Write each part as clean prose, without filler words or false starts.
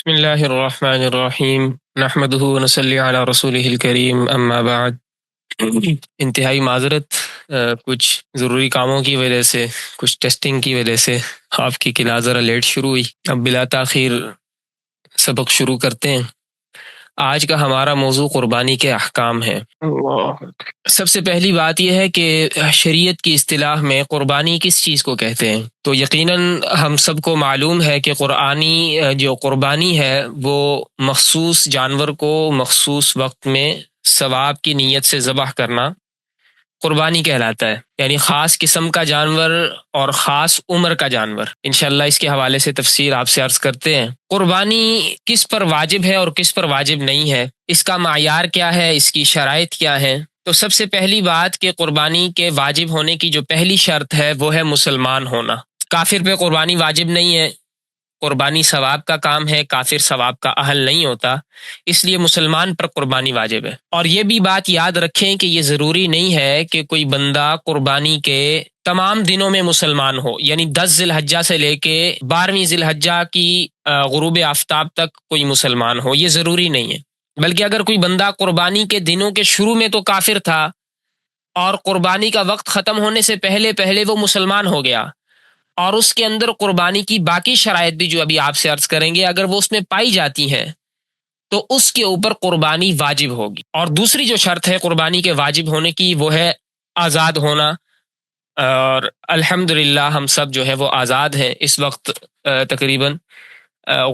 بسم اللہ الرحمن الرحیم نحمدہ ونصلی علی رسولہ الکریم اما بعد۔ انتہائی معذرت، کچھ ضروری کاموں کی وجہ سے، کچھ ٹیسٹنگ کی وجہ سے آپ کی کلاس ذرا لیٹ شروع ہوئی۔ اب بلا تاخیر سبق شروع کرتے ہیں۔ آج کا ہمارا موضوع قربانی کے احکام ہے۔ سب سے پہلی بات یہ ہے کہ شریعت کی اصطلاح میں قربانی کس چیز کو کہتے ہیں؟ تو یقیناً ہم سب کو معلوم ہے کہ جو قربانی ہے وہ مخصوص جانور کو مخصوص وقت میں ثواب کی نیت سے ذبح کرنا قربانی کہلاتا ہے، یعنی خاص قسم کا جانور اور خاص عمر کا جانور۔ انشاءاللہ اس کے حوالے سے تفسیر آپ سے عرض کرتے ہیں۔ قربانی کس پر واجب ہے اور کس پر واجب نہیں ہے، اس کا معیار کیا ہے، اس کی شرائط کیا ہے؟ تو سب سے پہلی بات کہ قربانی کے واجب ہونے کی جو پہلی شرط ہے وہ ہے مسلمان ہونا۔ کافر پہ قربانی واجب نہیں ہے، قربانی ثواب کا کام ہے، کافر ثواب کا اہل نہیں ہوتا، اس لیے مسلمان پر قربانی واجب ہے۔ اور یہ بھی بات یاد رکھیں کہ یہ ضروری نہیں ہے کہ کوئی بندہ قربانی کے تمام دنوں میں مسلمان ہو، یعنی 10 ذی الحجہ سے لے کے 12ویں ذی الحجہ کی غروب آفتاب تک کوئی مسلمان ہو، یہ ضروری نہیں ہے۔ بلکہ اگر کوئی بندہ قربانی کے دنوں کے شروع میں تو کافر تھا اور قربانی کا وقت ختم ہونے سے پہلے وہ مسلمان ہو گیا، اور اس کے اندر قربانی کی باقی شرائط بھی جو ابھی آپ سے عرض کریں گے اگر وہ اس میں پائی جاتی ہیں تو اس کے اوپر قربانی واجب ہوگی۔ اور دوسری جو شرط ہے قربانی کے واجب ہونے کی وہ ہے آزاد ہونا، اور الحمدللہ ہم سب جو ہے وہ آزاد ہیں اس وقت۔ تقریباً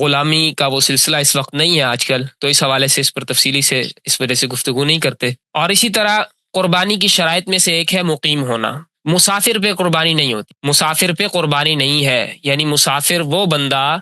غلامی کا وہ سلسلہ اس وقت نہیں ہے آج کل، تو اس حوالے سے اس پر تفصیلی سے اس وجہ سے گفتگو نہیں کرتے۔ اور اسی طرح قربانی کی شرائط میں سے ایک ہے مقیم ہونا۔ مسافر پہ قربانی نہیں ہوتی، مسافر پہ قربانی نہیں ہے، یعنی مسافر وہ بندہ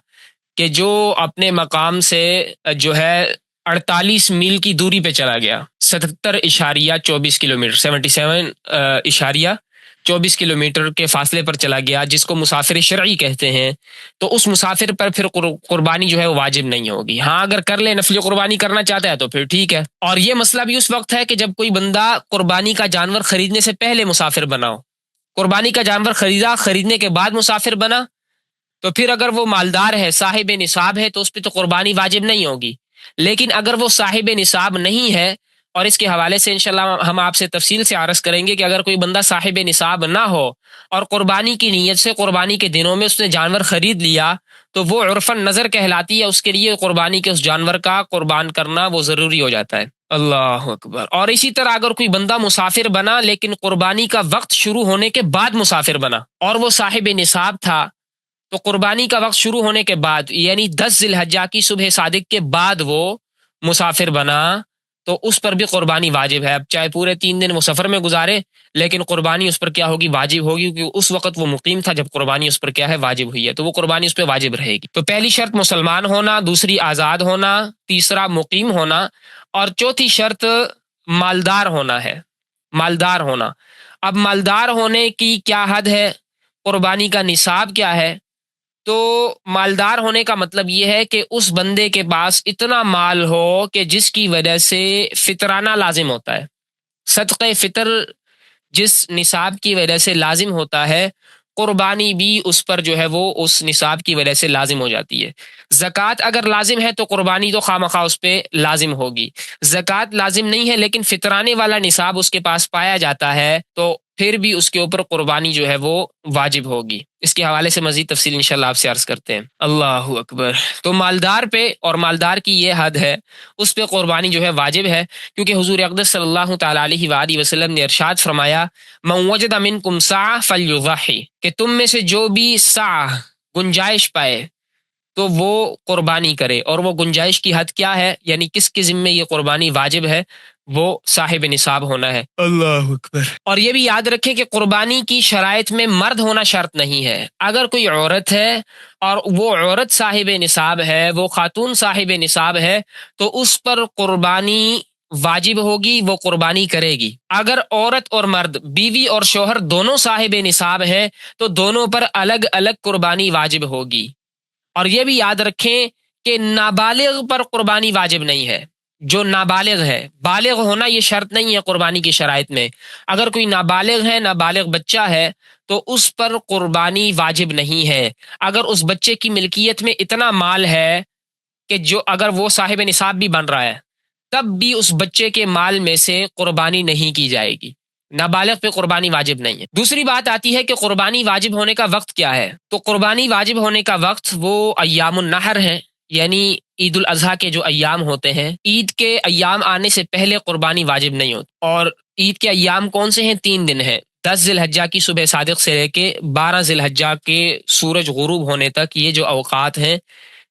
کہ جو اپنے مقام سے جو ہے 48 میل کی دوری پہ چلا گیا، 77.24 کلومیٹر، 77.24 کلومیٹر کے فاصلے پر چلا گیا، جس کو مسافر شرعی کہتے ہیں، تو اس مسافر پر پھر قربانی جو ہے وہ واجب نہیں ہوگی۔ ہاں اگر کر لے، نفلی قربانی کرنا چاہتا ہے تو پھر ٹھیک ہے۔ اور یہ مسئلہ بھی اس وقت ہے کہ جب کوئی بندہ قربانی کا جانور خریدنے سے پہلے مسافر بنا ہو، قربانی کا جانور خریدا، خریدنے کے بعد مسافر بنا، تو پھر اگر وہ مالدار ہے، صاحب نصاب ہے، تو اس پہ تو قربانی واجب نہیں ہوگی۔ لیکن اگر وہ صاحب نصاب نہیں ہے، اور اس کے حوالے سے انشاءاللہ ہم آپ سے تفصیل سے عرض کریں گے کہ اگر کوئی بندہ صاحب نصاب نہ ہو اور قربانی کی نیت سے قربانی کے دنوں میں اس نے جانور خرید لیا تو وہ عرفاً نظر کہلاتی ہے، اس کے لیے قربانی کے اس جانور کا قربان کرنا وہ ضروری ہو جاتا ہے۔ اللہ اکبر۔ اور اسی طرح اگر کوئی بندہ مسافر بنا لیکن قربانی کا وقت شروع ہونے کے بعد مسافر بنا اور وہ صاحب نصاب تھا، تو قربانی کا وقت شروع ہونے کے بعد یعنی 10 ذی الحجہ کی صبح صادق کے بعد وہ مسافر بنا تو اس پر بھی قربانی واجب ہے۔ اب چاہے پورے 3 دن وہ سفر میں گزارے لیکن قربانی اس پر کیا ہوگی؟ واجب ہوگی، کیونکہ اس وقت وہ مقیم تھا جب قربانی اس پر کیا ہے؟ واجب ہوئی ہے، تو وہ قربانی اس پہ واجب رہے گی۔ تو پہلی شرط مسلمان ہونا، دوسری آزاد ہونا، تیسرا مقیم ہونا، اور چوتھی شرط مالدار ہونا ہے، مالدار ہونا۔ اب مالدار ہونے کی کیا حد ہے، قربانی کا نصاب کیا ہے؟ تو مالدار ہونے کا مطلب یہ ہے کہ اس بندے کے پاس اتنا مال ہو کہ جس کی وجہ سے فطرانہ لازم ہوتا ہے، صدقہ فطر جس نصاب کی وجہ سے لازم ہوتا ہے، قربانی بھی اس پر جو ہے وہ اس نصاب کی وجہ سے لازم ہو جاتی ہے۔ زکوٰۃ اگر لازم ہے تو قربانی تو خواہ اس پہ لازم ہوگی۔ زکوٰۃ لازم نہیں ہے لیکن فطرانے والا نصاب اس کے پاس پایا جاتا ہے تو پھر بھی اس کے اوپر قربانی جو ہے وہ واجب ہوگی۔ اس کے حوالے سے مزید تفصیل انشاءاللہ آپ سے عرض کرتے ہیں۔ اللہ اکبر۔ تو مالدار پہ، اور مالدار کی یہ حد ہے، اس پہ قربانی جو ہے واجب ہے، کیونکہ حضور اقدس صلی اللہ تعالیٰ علیہ وآلہ وسلم نے ارشاد فرمایا من وجد منکم سعہ فلیضحی، کہ تم میں سے جو بھی سعہ گنجائش پائے تو وہ قربانی کرے۔ اور وہ گنجائش کی حد کیا ہے، یعنی کس کے ذمے یہ قربانی واجب ہے؟ وہ صاحب نصاب ہونا ہے۔ اللہ اکبر۔ اور یہ بھی یاد رکھیں کہ قربانی کی شرائط میں مرد ہونا شرط نہیں ہے۔ اگر کوئی عورت ہے اور وہ عورت صاحب نصاب ہے، وہ خاتون صاحب نصاب ہے، تو اس پر قربانی واجب ہوگی، وہ قربانی کرے گی۔ اگر عورت اور مرد، بیوی اور شوہر دونوں صاحب نصاب ہیں تو دونوں پر الگ الگ قربانی واجب ہوگی۔ اور یہ بھی یاد رکھیں کہ نابالغ پر قربانی واجب نہیں ہے۔ جو نابالغ ہے، بالغ ہونا یہ شرط نہیں ہے قربانی کی شرائط میں۔ اگر کوئی نابالغ ہے، نابالغ بچہ ہے، تو اس پر قربانی واجب نہیں ہے۔ اگر اس بچے کی ملکیت میں اتنا مال ہے کہ جو اگر وہ صاحب نصاب بھی بن رہا ہے تب بھی اس بچے کے مال میں سے قربانی نہیں کی جائے گی، نابالغ پہ قربانی واجب نہیں ہے۔ دوسری بات آتی ہے کہ قربانی واجب ہونے کا وقت کیا ہے، تو قربانی واجب ہونے کا وقت وہ ایام النحر ہیں، یعنی عید الاضحیٰ کے جو ایام ہوتے ہیں، عید کے ایام آنے سے پہلے قربانی واجب نہیں ہوتی۔ اور عید کے ایام کون سے ہیں؟ 3 دن ہیں، 10 ذی الحجہ کی صبح صادق سے لے کے 12 ذی الحجہ کے سورج غروب ہونے تک، یہ جو اوقات ہیں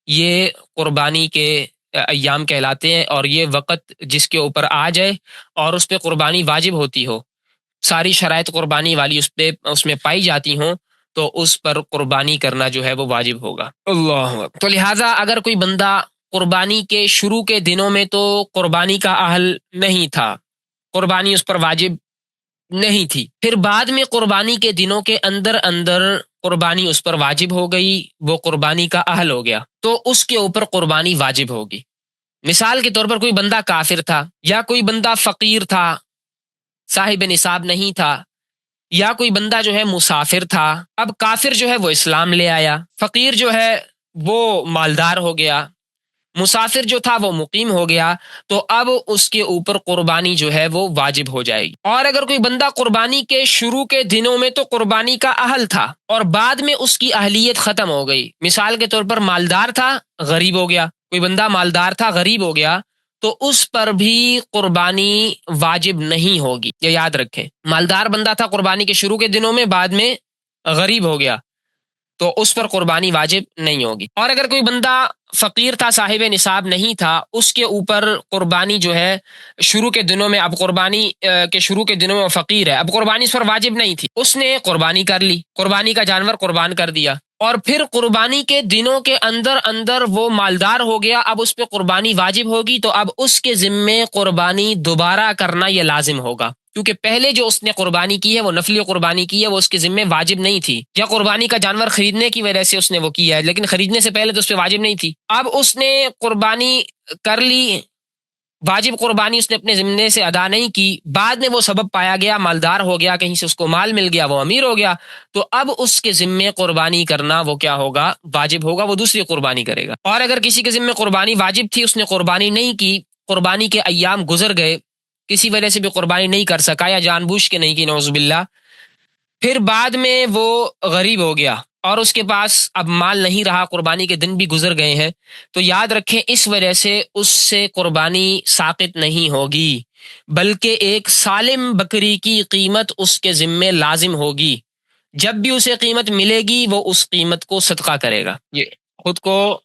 یہ قربانی کے ایام کہلاتے ہیں، اور یہ وقت جس کے اوپر آ جائے اور اس پہ قربانی واجب ہوتی ہو، ساری شرائط قربانی والی اس میں پائی جاتی ہوں، تو اس پر قربانی کرنا جو ہے وہ واجب ہوگا۔ اللہ اکبر۔ تو لہٰذا اگر کوئی بندہ قربانی کے شروع کے دنوں میں تو قربانی کا اہل نہیں تھا، قربانی اس پر واجب نہیں تھی، پھر بعد میں قربانی کے دنوں کے اندر اندر قربانی اس پر واجب ہو گئی، وہ قربانی کا اہل ہو گیا، تو اس کے اوپر قربانی واجب ہوگی۔ مثال کے طور پر کوئی بندہ کافر تھا، یا کوئی بندہ فقیر تھا، صاحب نصاب نہیں تھا، یا کوئی بندہ جو ہے مسافر تھا، اب کافر جو ہے وہ اسلام لے آیا، فقیر جو ہے وہ مالدار ہو گیا، مسافر جو تھا وہ مقیم ہو گیا، تو اب اس کے اوپر قربانی جو ہے وہ واجب ہو جائے گی۔ اور اگر کوئی بندہ قربانی کے شروع کے دنوں میں تو قربانی کا اہل تھا اور بعد میں اس کی اہلیت ختم ہو گئی، مثال کے طور پر مالدار تھا، غریب ہو گیا، کوئی بندہ مالدار تھا، غریب ہو گیا، تو اس پر بھی قربانی واجب نہیں ہوگی، یہ یاد رکھیں۔ مالدار بندہ تھا قربانی کے شروع کے دنوں میں، بعد میں غریب ہو گیا، تو اس پر قربانی واجب نہیں ہوگی۔ اور اگر کوئی بندہ فقیر تھا، صاحب نصاب نہیں تھا، اس کے اوپر قربانی جو ہے شروع کے دنوں میں، اب قربانی کے شروع کے دنوں میں وہ فقیر ہے، اب قربانی اس پر واجب نہیں تھی، اس نے قربانی کر لی، قربانی کا جانور قربان کر دیا، اور پھر قربانی کے دنوں کے اندر اندر وہ مالدار ہو گیا، اب اس پہ قربانی واجب ہوگی، تو اب اس کے ذمے قربانی دوبارہ کرنا یہ لازم ہوگا، کیونکہ پہلے جو اس نے قربانی کی ہے وہ نفلی قربانی کی ہے، وہ اس کے ذمے واجب نہیں تھی، یا قربانی کا جانور خریدنے کی وجہ سے اس نے وہ کیا ہے، لیکن خریدنے سے پہلے تو اس پہ واجب نہیں تھی، اب اس نے قربانی کر لی، واجب قربانی اس نے اپنے ذمے سے ادا نہیں کی، بعد میں وہ سبب پایا گیا، مالدار ہو گیا، کہیں سے اس کو مال مل گیا، وہ امیر ہو گیا، تو اب اس کے ذمے قربانی کرنا وہ کیا ہوگا؟ واجب ہوگا، وہ دوسری قربانی کرے گا۔ اور اگر کسی کے ذمے قربانی واجب تھی، اس نے قربانی نہیں کی، قربانی کے ایام گزر گئے، کسی وجہ سے بھی قربانی نہیں کر سکا، یا جان بوجھ کے نہیں کی، نعوذ باللہ، پھر بعد میں وہ غریب ہو گیا اور اس کے پاس اب مال نہیں رہا، قربانی کے دن بھی گزر گئے ہیں، تو یاد رکھیں اس وجہ سے اس سے قربانی ساقط نہیں ہوگی، بلکہ ایک سالم بکری کی قیمت اس کے ذمے لازم ہوگی، جب بھی اسے قیمت ملے گی وہ اس قیمت کو صدقہ کرے گا۔ یہ خود کو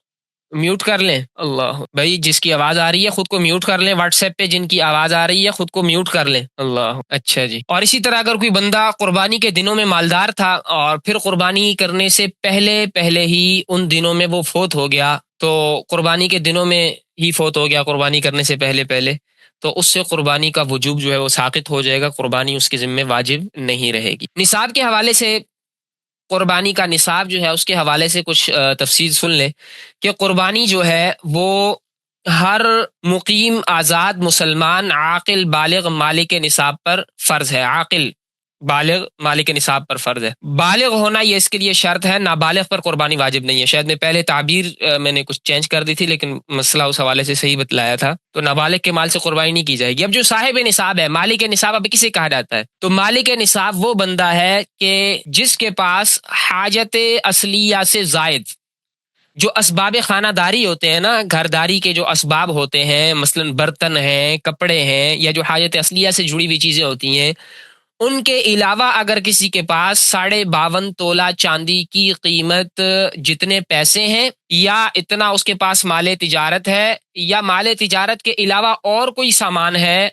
میوٹ کر لیں، اللہ بھائی جس کی آواز آ رہی ہے خود کو میوٹ کر لیں، واٹس ایپ پہ جن کی آواز آ رہی ہے خود کو میوٹ کر لیں، اللہ اچھا جی۔ اور اسی طرح اگر کوئی بندہ قربانی کے دنوں میں مالدار تھا اور پھر قربانی کرنے سے پہلے ہی ان دنوں میں وہ فوت ہو گیا، تو قربانی کے دنوں میں ہی فوت ہو گیا قربانی کرنے سے پہلے، تو اس سے قربانی کا وجوب جو ہے وہ ساقط ہو جائے گا، قربانی اس کے ذمے واجب نہیں رہے گی۔ نصاب کے حوالے سے، قربانی کا نصاب جو ہے اس کے حوالے سے کچھ تفصیل سن لیں کہ قربانی جو ہے وہ ہر مقیم آزاد مسلمان عاقل بالغ مالک نصاب پر فرض ہے، عاقل بالغ مالک نصاب پر فرض ہے، بالغ ہونا یہ اس کے لیے شرط ہے، نابالغ پر قربانی واجب نہیں ہے۔ شاید میں پہلے تعبیر میں نے کچھ چینج کر دی تھی، لیکن مسئلہ اس حوالے سے صحیح بتلایا تھا، تو نابالغ کے مال سے قربانی نہیں کی جائے گی۔ اب جو صاحب نصاب ہے، مالک نصاب اب کسے کہا جاتا ہے؟ تو مالک نصاب وہ بندہ ہے کہ جس کے پاس حاجت اصلیہ سے زائد جو اسباب خانہ داری ہوتے ہیں نا، گھرداری کے جو اسباب ہوتے ہیں، مثلا برتن ہیں، کپڑے ہیں، یا جو حاجت اصلیہ سے جڑی ہوئی چیزیں ہوتی ہیں، ان کے علاوہ اگر کسی کے پاس 52.5 تولہ چاندی کی قیمت جتنے پیسے ہیں، یا اتنا اس کے پاس مال تجارت ہے، یا مال تجارت کے علاوہ اور کوئی سامان ہے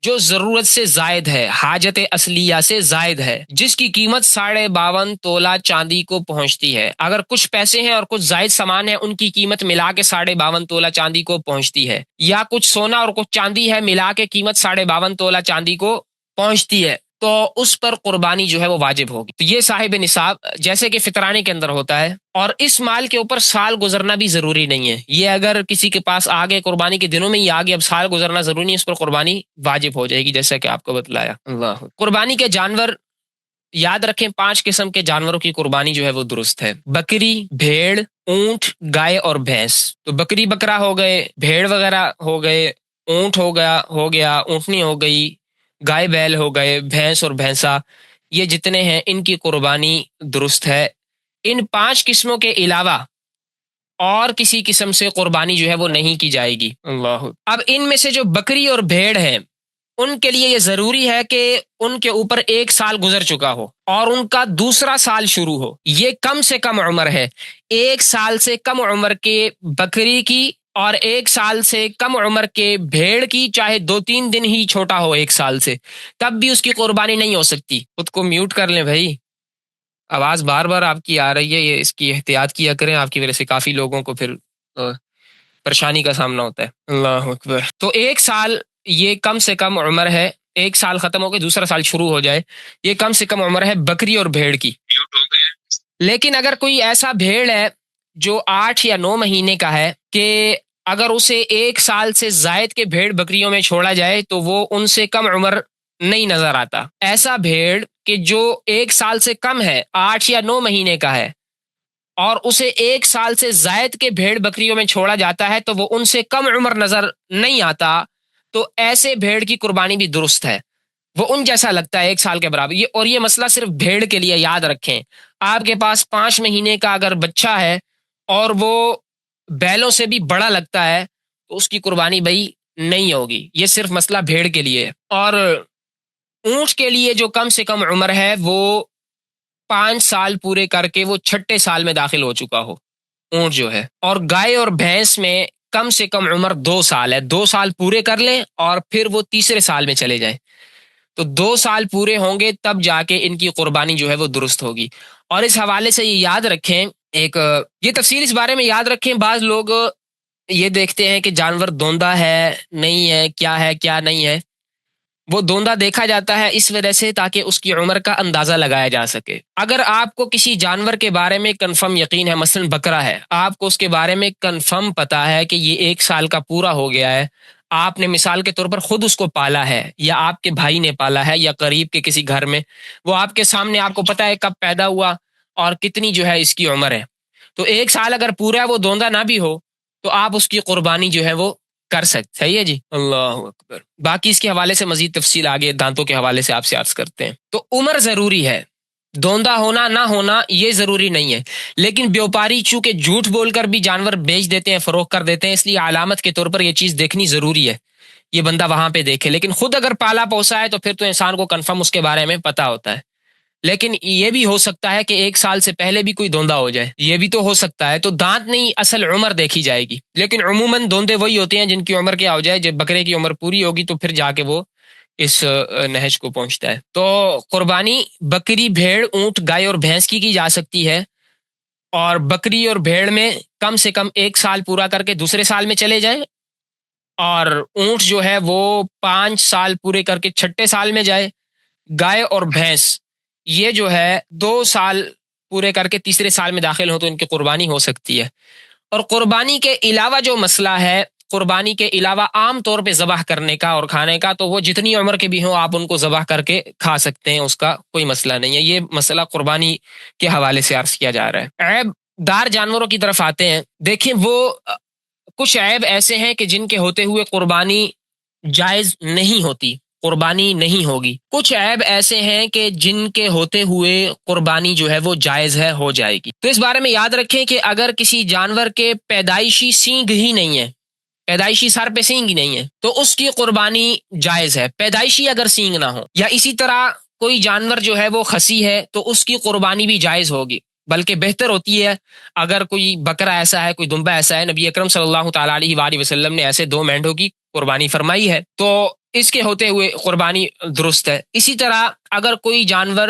جو ضرورت سے زائد ہے، حاجت اصلیہ سے زائد ہے، جس کی قیمت 52.5 تولہ چاندی کو پہنچتی ہے، اگر کچھ پیسے ہیں اور کچھ زائد سامان ہے، ان کی قیمت ملا کے 52.5 تولہ چاندی کو پہنچتی ہے، یا کچھ سونا اور کچھ چاندی ہے، ملا کے قیمت 52.5 تولہ چاندی کو پہنچتی ہے، تو اس پر قربانی جو ہے وہ واجب ہوگی۔ تو یہ صاحب نصاب جیسے کہ فطرانے کے اندر ہوتا ہے، اور اس مال کے اوپر سال گزرنا بھی ضروری نہیں ہے، یہ اگر کسی کے پاس آگے قربانی کے دنوں میں ہی آگے، اب سال گزرنا ضروری نہیں، اس پر قربانی واجب ہو جائے گی، جیسا کہ آپ کو بتلایا۔ اللہ قربانی کے جانور یاد رکھیں 5 قسم کے جانوروں کی قربانی جو ہے وہ درست ہے: بکری، بھیڑ، اونٹ، گائے اور بھینس۔ تو بکری بکرا ہو گئے، بھیڑ وغیرہ ہو گئے، اونٹ ہو گیا اونٹنی ہو گئی، گائے بیل ہو گئے، بھینس اور بھینسا، یہ جتنے ہیں ان کی قربانی درست ہے۔ ان 5 قسموں کے علاوہ اور کسی قسم سے قربانی جو ہے وہ نہیں کی جائے گی۔ اللہ، اب ان میں سے جو بکری اور بھیڑ ہے ان کے لیے یہ ضروری ہے کہ ان کے اوپر 1 سال گزر چکا ہو اور ان کا دوسرا سال شروع ہو۔ یہ کم سے کم عمر ہے، 1 سال سے کم عمر کے بکری کی اور 1 سال سے کم عمر کے بھیڑ کی، چاہے 2-3 دن ہی چھوٹا ہو 1 سال سے، تب بھی اس کی قربانی نہیں ہو سکتی۔ خود کو میوٹ کر لیں بھائی، آواز بار بار آپ کی آ رہی ہے، یہ اس کی احتیاط کیا کریں، آپ کی وجہ سے کافی لوگوں کو پھر پریشانی کا سامنا ہوتا ہے۔ اللہ اکبر۔ تو 1 سال یہ کم سے کم عمر ہے، 1 سال ختم ہو کے دوسرا سال شروع ہو جائے، یہ کم سے کم عمر ہے بکری اور بھیڑ کی۔ لیکن اگر کوئی ایسا بھیڑ ہے جو 8 یا 9 مہینے کا ہے کہ اگر اسے 1 سال سے زائد کے بھیڑ بکریوں میں چھوڑا جائے تو وہ ان سے کم عمر نہیں نظر آتا۔ ایسا بھیڑ کہ جو 1 سال سے کم ہے، 8 یا 9 مہینے کا ہے، اور اسے 1 سال سے زائد کے بھیڑ بکریوں میں چھوڑا جاتا ہے تو وہ ان سے کم عمر نظر نہیں آتا، تو ایسے بھیڑ کی قربانی بھی درست ہے، وہ ان جیسا لگتا ہے 1 سال کے برابر۔ اور یہ مسئلہ صرف بھیڑ کے لیے، یاد رکھیں۔ آپ کے پاس 5 مہینے کا اگر بچہ ہے اور وہ بیلوں سے بھی بڑا لگتا ہے تو اس کی قربانی بھائی نہیں ہوگی، یہ صرف مسئلہ بھیڑ کے لیے ہے۔ اور اونٹ کے لیے جو کم سے کم عمر ہے وہ 5 سال پورے کر کے وہ 6 سال میں داخل ہو چکا ہو، اونٹ جو ہے۔ اور گائے اور بھینس میں کم سے کم عمر 2 سال ہے، 2 سال پورے کر لیں اور پھر وہ تیسرے سال میں چلے جائیں، تو 2 سال پورے ہوں گے تب جا کے ان کی قربانی جو ہے وہ درست ہوگی۔ اور اس حوالے سے یہ یاد رکھیں، یہ تفصیل اس بارے میں یاد رکھیں، بعض لوگ یہ دیکھتے ہیں کہ جانور دوندا ہے نہیں ہے، کیا نہیں ہے۔ وہ دوندا دیکھا جاتا ہے اس وجہ سے تاکہ اس کی عمر کا اندازہ لگایا جا سکے۔ اگر آپ کو کسی جانور کے بارے میں کنفرم یقین ہے، مثلا بکرا ہے، آپ کو اس کے بارے میں کنفرم پتا ہے کہ یہ 1 سال کا پورا ہو گیا ہے، آپ نے مثال کے طور پر خود اس کو پالا ہے یا آپ کے بھائی نے پالا ہے یا قریب کے کسی گھر میں، وہ آپ کے سامنے، آپ کو پتا ہے کب پیدا ہوا اور کتنی جو ہے اس کی عمر ہے، تو 1 سال اگر پورا وہ دوندا نہ بھی ہو تو آپ اس کی قربانی جو ہے وہ کر سکتے۔ صحیح ہے جی، اللہ اکبر۔ باقی اس کے حوالے سے مزید تفصیل آگے دانتوں کے حوالے سے آپ سے عرض کرتے ہیں۔ تو عمر ضروری ہے، دوندا ہونا نہ ہونا یہ ضروری نہیں ہے، لیکن بیوپاری چونکہ جھوٹ بول کر بھی جانور بیچ دیتے ہیں، فروخت کر دیتے ہیں، اس لیے علامت کے طور پر یہ چیز دیکھنی ضروری ہے، یہ بندہ وہاں پہ دیکھے۔ لیکن خود اگر پالا پوسا ہے تو پھر تو انسان کو کنفرم اس کے بارے میں پتا ہوتا ہے۔ لیکن یہ بھی ہو سکتا ہے کہ 1 سال سے پہلے بھی کوئی دوندا ہو جائے، یہ بھی تو ہو سکتا ہے، تو دانت نہیں، اصل عمر دیکھی جائے گی۔ لیکن عموماً دوندے وہی ہوتے ہیں جن کی عمر کیا ہو جائے، جب بکرے کی عمر پوری ہوگی تو پھر جا کے وہ اس نہج کو پہنچتا ہے۔ تو قربانی بکری، بھیڑ، اونٹ، گائے اور بھینس کی جا سکتی ہے، اور بکری اور بھیڑ میں کم سے کم 1 سال پورا کر کے دوسرے سال میں چلے جائیں، اور اونٹ جو ہے وہ 5 سال پورے کر کے 6 سال میں جائے، گائے اور بھینس یہ جو ہے 2 سال پورے کر کے تیسرے سال میں داخل ہو تو ان کی قربانی ہو سکتی ہے۔ اور قربانی کے علاوہ جو مسئلہ ہے، قربانی کے علاوہ عام طور پہ ذبح کرنے کا اور کھانے کا، تو وہ جتنی عمر کے بھی ہوں آپ ان کو ذبح کر کے کھا سکتے ہیں، اس کا کوئی مسئلہ نہیں ہے۔ یہ مسئلہ قربانی کے حوالے سے عرض کیا جا رہا ہے۔ عیب دار جانوروں کی طرف آتے ہیں، دیکھیں وہ کچھ عیب ایسے ہیں کہ جن کے ہوتے ہوئے قربانی جائز نہیں ہوتی، قربانی نہیں ہوگی۔ کچھ عیب ایسے ہیں کہ جن کے ہوتے ہوئے قربانی جو ہے وہ جائز ہے، ہو جائے گی۔ تو اس بارے میں یاد رکھیں کہ اگر کسی جانور کے پیدائشی سینگ ہی نہیں ہے، پیدائشی سر پہ سینگ ہی نہیں ہے، تو اس کی قربانی جائز ہے، پیدائشی اگر سینگ نہ ہو۔ یا اسی طرح کوئی جانور جو ہے وہ خسی ہے تو اس کی قربانی بھی جائز ہوگی، بلکہ بہتر ہوتی ہے اگر کوئی بکرا ایسا ہے، کوئی دمبا ایسا ہے۔ نبی اکرم صلی اللہ تعالیٰ علیہ وآلہ وسلم نے ایسے 2 مینڈوں کی قربانی فرمائی ہے، تو اس کے ہوتے ہوئے قربانی درست ہے۔ اسی طرح اگر کوئی جانور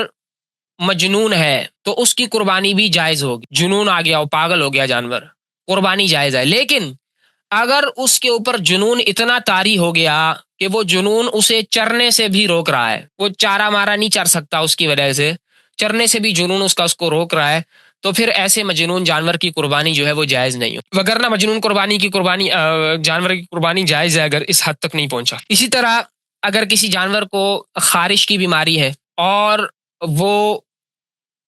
مجنون ہے تو اس کی قربانی بھی جائز ہوگی، جنون آ گیا، وہ پاگل ہو گیا جانور، قربانی جائز ہے۔ لیکن اگر اس کے اوپر جنون اتنا طاری ہو گیا کہ وہ جنون اسے چرنے سے بھی روک رہا ہے، وہ چارہ مارا نہیں چر سکتا، اس کی وجہ سے چرنے سے بھی جنون اس کو روک رہا ہے، تو پھر ایسے مجنون جانور کی قربانی جو ہے وہ جائز نہیں ہو، وگرنہ مجنون جانور کی قربانی جائز ہے اگر اس حد تک نہیں پہنچا۔ اسی طرح اگر کسی جانور کو خارش کی بیماری ہے اور وہ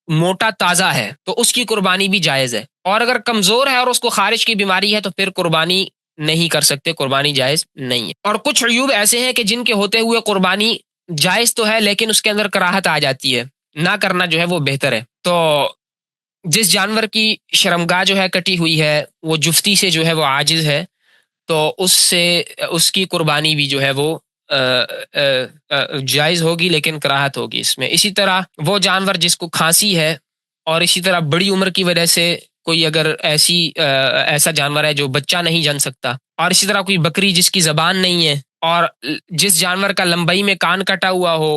موٹا تازہ ہے تو اس کی قربانی بھی جائز ہے، اور اگر کمزور ہے اور اس کو خارج کی بیماری ہے تو پھر قربانی نہیں کر سکتے، قربانی جائز نہیں ہے۔ اور کچھ عیوب ایسے ہیں کہ جن کے ہوتے ہوئے قربانی جائز تو ہے لیکن اس کے اندر کراہت آ جاتی ہے، نہ کرنا جو ہے وہ بہتر ہے۔ تو جس جانور کی شرمگاہ جو ہے کٹی ہوئی ہے، وہ جفتی سے جو ہے وہ عاجز ہے، تو اس سے اس کی قربانی بھی جو ہے وہ جائز ہوگی لیکن کراہت ہوگی اس میں۔ اسی طرح وہ جانور جس کو کھانسی ہے اور اسی طرح بڑی عمر کی وجہ سے کوئی اگر ایسا جانور ہے جو بچہ نہیں جن سکتا، اور اسی طرح کوئی بکری جس کی زبان نہیں ہے، اور جس جانور کا لمبائی میں کان کٹا ہوا ہو،